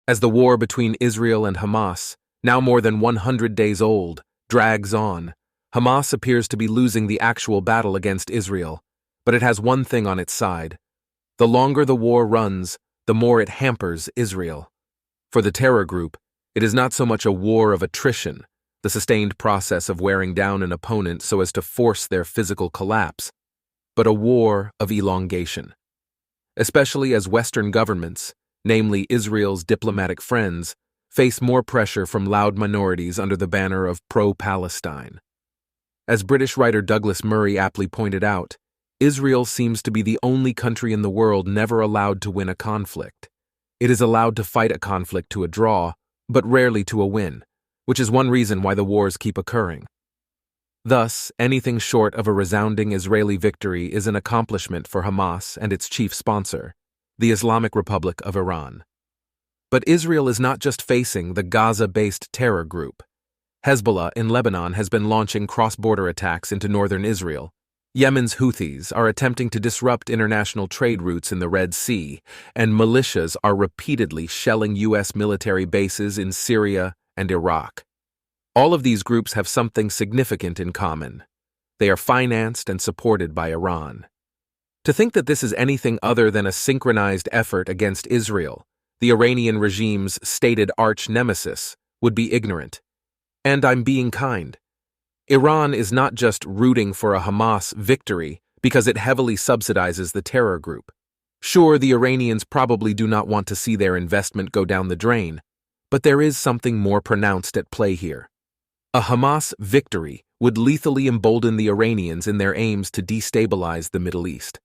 As the war between Israel and Hamas, now more than 100 days old, drags on, Hamas appears to be losing the actual battle against Israel, but it has one thing on its side. The longer the war runs, the more it hampers Israel. For the terror group, it is not so much a war of attrition, the sustained process of wearing down an opponent so as to force their physical collapse, but a war of elongation. Especially as Western governments, namely Israel's diplomatic friends, face more pressure from loud minorities under the banner of pro-Palestine. As British writer Douglas Murray aptly pointed out, Israel seems to be the only country in the world never allowed to win a conflict. It is allowed to fight a conflict to a draw, but rarely to a win, which is one reason why the wars keep occurring. Thus, anything short of a resounding Israeli victory is an accomplishment for Hamas and its chief sponsor, the Islamic Republic of Iran. But Israel is not just facing the Gaza-based terror group. Hezbollah in Lebanon has been launching cross-border attacks into northern Israel. Yemen's Houthis are attempting to disrupt international trade routes in the Red Sea, and militias are repeatedly shelling U.S. military bases in Syria and Iraq. All of these groups have something significant in common. They are financed and supported by Iran. To think that this is anything other than a synchronized effort against Israel, the Iranian regime's stated arch-nemesis, would be ignorant. And I'm being kind. Iran is not just rooting for a Hamas victory because it heavily subsidizes the terror group. Sure, the Iranians probably do not want to see their investment go down the drain, but there is something more pronounced at play here. A Hamas victory would lethally embolden the Iranians in their aims to destabilize the Middle East.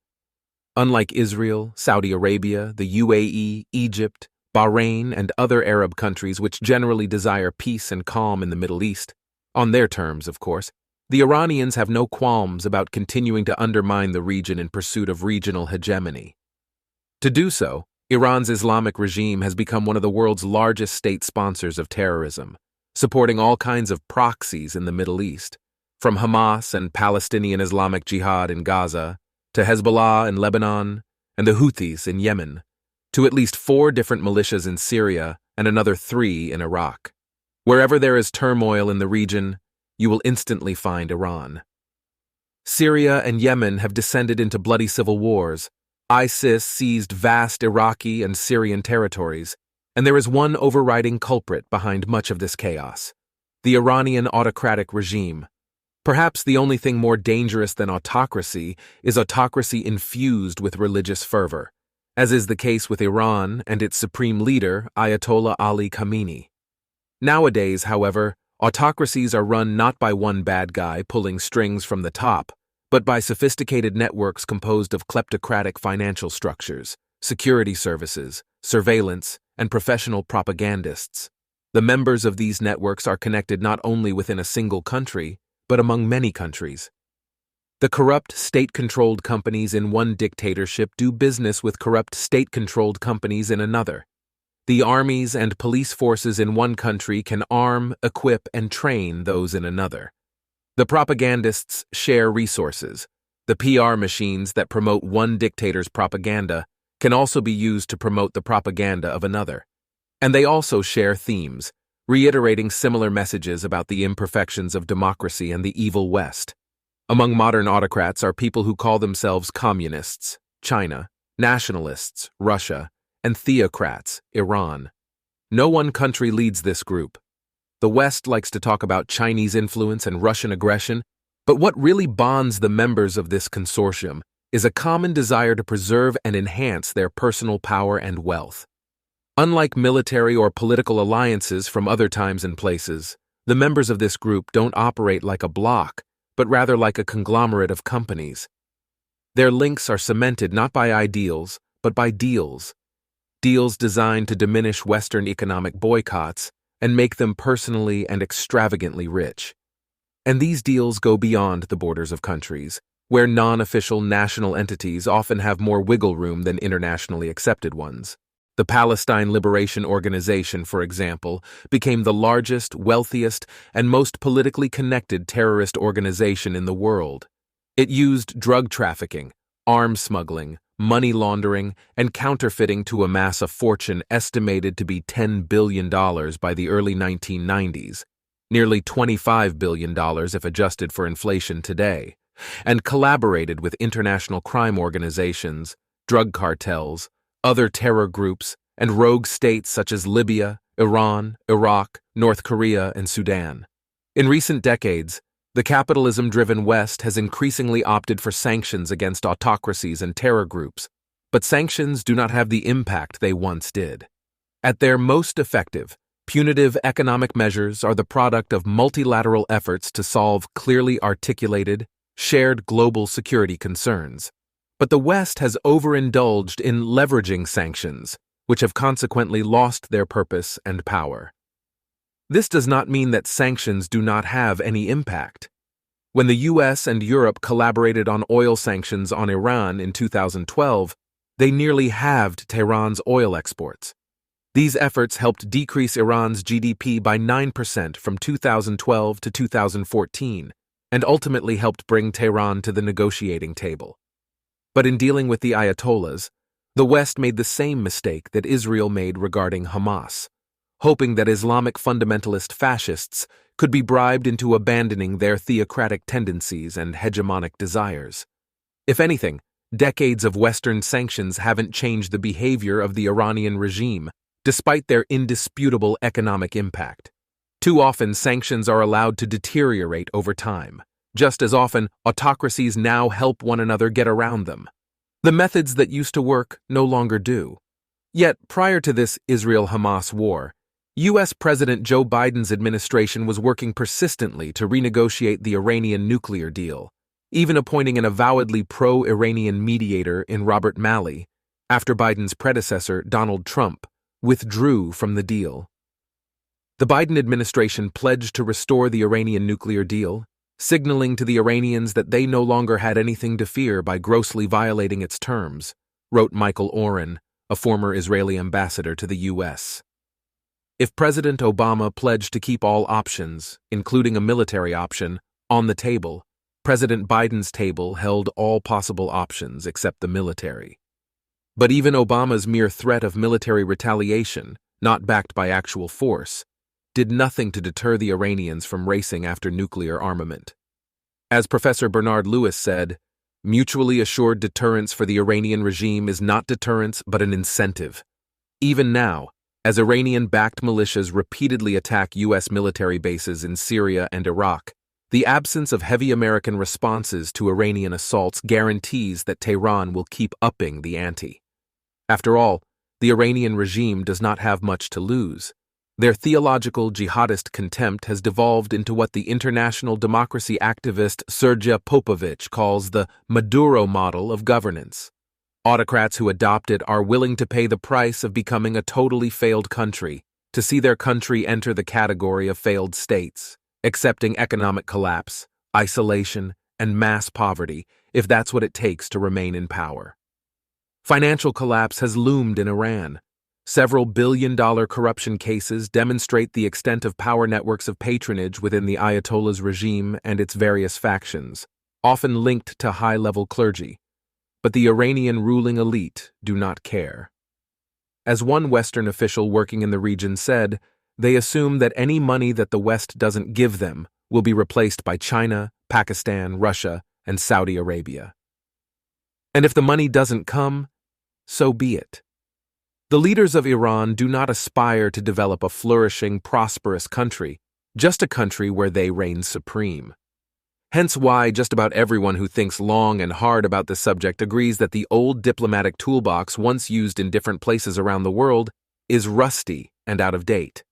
Unlike Israel, Saudi Arabia, the UAE, Egypt, Bahrain, and other Arab countries which generally desire peace and calm in the Middle East, on their terms, of course, the Iranians have no qualms about continuing to undermine the region in pursuit of regional hegemony. To do so, Iran's Islamic regime has become one of the world's largest state sponsors of terrorism, supporting all kinds of proxies in the Middle East, from Hamas and Palestinian Islamic Jihad in Gaza, to Hezbollah in Lebanon, and the Houthis in Yemen, to at least 4 different militias in Syria and another 3 in Iraq. Wherever there is turmoil in the region, you will instantly find Iran. Syria and Yemen have descended into bloody civil wars. ISIS seized vast Iraqi and Syrian territories, and there is one overriding culprit behind much of this chaos: the Iranian autocratic regime. Perhaps the only thing more dangerous than autocracy is autocracy infused with religious fervor, as is the case with Iran and its supreme leader, Ayatollah Ali Khamenei. Nowadays, however, autocracies are run not by one bad guy pulling strings from the top, but by sophisticated networks composed of kleptocratic financial structures, security services, surveillance, and professional propagandists. The members of these networks are connected not only within a single country, but among many countries. The corrupt state-controlled companies in one dictatorship do business with corrupt state-controlled companies in another. The armies and police forces in one country can arm, equip, and train those in another. The propagandists share resources. The PR machines that promote one dictator's propaganda can also be used to promote the propaganda of another. And they also share themes, reiterating similar messages about the imperfections of democracy and the evil West. Among modern autocrats are people who call themselves communists, China, nationalists, Russia, and theocrats, Iran. No one country leads this group. The West likes to talk about Chinese influence and Russian aggression, but what really bonds the members of this consortium is a common desire to preserve and enhance their personal power and wealth. Unlike military or political alliances from other times and places, the members of this group don't operate like a bloc, but rather like a conglomerate of companies. Their links are cemented not by ideals, but by deals. Deals designed to diminish Western economic boycotts and make them personally and extravagantly rich. And these deals go beyond the borders of countries, where non-official national entities often have more wiggle room than internationally accepted ones. The Palestine Liberation Organization, for example, became the largest, wealthiest, and most politically connected terrorist organization in the world. It used drug trafficking, arms smuggling, money laundering, and counterfeiting to amass a fortune estimated to be $10 billion by the early 1990s, nearly $25 billion if adjusted for inflation today, and collaborated with international crime organizations, drug cartels, other terror groups, and rogue states such as Libya, Iran, Iraq, North Korea, and Sudan. In recent decades, the capitalism-driven West has increasingly opted for sanctions against autocracies and terror groups, but sanctions do not have the impact they once did. At their most effective, punitive economic measures are the product of multilateral efforts to solve clearly articulated, shared global security concerns. But the West has overindulged in leveraging sanctions, which have consequently lost their purpose and power. This does not mean that sanctions do not have any impact. When the US and Europe collaborated on oil sanctions on Iran in 2012, they nearly halved Tehran's oil exports. These efforts helped decrease Iran's GDP by 9% from 2012 to 2014, and ultimately helped bring Tehran to the negotiating table. But in dealing with the Ayatollahs, the West made the same mistake that Israel made regarding Hamas, hoping that Islamic fundamentalist fascists could be bribed into abandoning their theocratic tendencies and hegemonic desires. If anything, decades of Western sanctions haven't changed the behavior of the Iranian regime, despite their indisputable economic impact. Too often, sanctions are allowed to deteriorate over time. Just as often, autocracies now help one another get around them. The methods that used to work no longer do. Yet, prior to this Israel-Hamas war, U.S. President Joe Biden's administration was working persistently to renegotiate the Iranian nuclear deal, even appointing an avowedly pro-Iranian mediator in Robert Malley, after Biden's predecessor, Donald Trump, withdrew from the deal. The Biden administration pledged to restore the Iranian nuclear deal, signaling to the Iranians that they no longer had anything to fear by grossly violating its terms, wrote Michael Oren, a former Israeli ambassador to the U.S. If President Obama pledged to keep all options, including a military option, on the table, President Biden's table held all possible options except the military. But even Obama's mere threat of military retaliation, not backed by actual force, did nothing to deter the Iranians from racing after nuclear armament. As Professor Bernard Lewis said, mutually assured deterrence for the Iranian regime is not deterrence but an incentive. Even now, as Iranian-backed militias repeatedly attack U.S. military bases in Syria and Iraq, the absence of heavy American responses to Iranian assaults guarantees that Tehran will keep upping the ante. After all, the Iranian regime does not have much to lose. Their theological jihadist contempt has devolved into what the international democracy activist Sergej Popovich calls the Maduro model of governance. Autocrats who adopt it are willing to pay the price of becoming a totally failed country, to see their country enter the category of failed states, accepting economic collapse, isolation, and mass poverty if that's what it takes to remain in power. Financial collapse has loomed in Iran. Several billion-dollar corruption cases demonstrate the extent of power networks of patronage within the Ayatollah's regime and its various factions, often linked to high-level clergy. But the Iranian ruling elite do not care. As one Western official working in the region said, they assume that any money that the West doesn't give them will be replaced by China, Pakistan, Russia, and Saudi Arabia. And if the money doesn't come, so be it. The leaders of Iran do not aspire to develop a flourishing, prosperous country, just a country where they reign supreme. Hence why just about everyone who thinks long and hard about this subject agrees that the old diplomatic toolbox once used in different places around the world is rusty and out of date.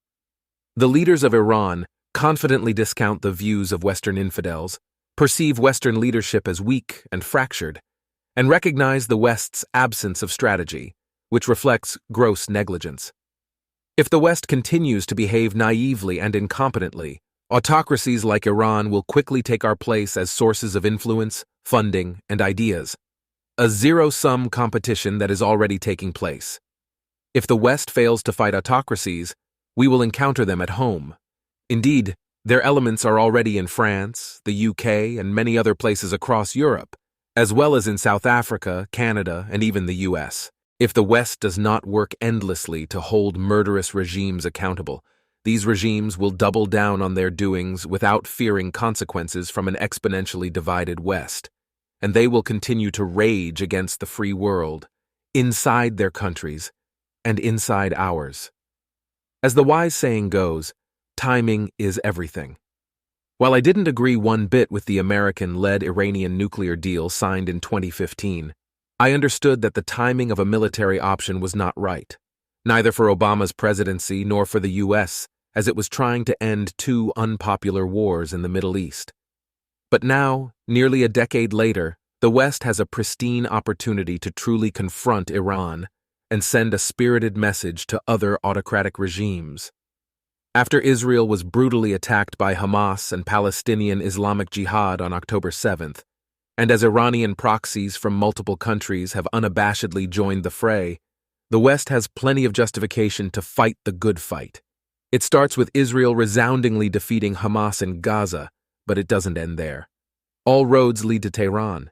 The leaders of Iran confidently discount the views of Western infidels, perceive Western leadership as weak and fractured, and recognize the West's absence of strategy, which reflects gross negligence. If the West continues to behave naively and incompetently, autocracies like Iran will quickly take our place as sources of influence, funding, and ideas, a zero-sum competition that is already taking place. If the West fails to fight autocracies, we will encounter them at home. Indeed, their elements are already in France, the UK, and many other places across Europe, as well as in South Africa, Canada, and even the US. If the West does not work endlessly to hold murderous regimes accountable, these regimes will double down on their doings without fearing consequences from an exponentially divided West, and they will continue to rage against the free world, inside their countries, and inside ours. As the wise saying goes, timing is everything. While I didn't agree one bit with the American-led Iranian nuclear deal signed in 2015, I understood that the timing of a military option was not right, neither for Obama's presidency nor for the U.S., as it was trying to end two unpopular wars in the Middle East. But now, nearly a decade later, the West has a pristine opportunity to truly confront Iran and send a spirited message to other autocratic regimes. After Israel was brutally attacked by Hamas and Palestinian Islamic Jihad on October 7th, and as Iranian proxies from multiple countries have unabashedly joined the fray, the West has plenty of justification to fight the good fight. It starts with Israel resoundingly defeating Hamas in Gaza, but it doesn't end there. All roads lead to Tehran,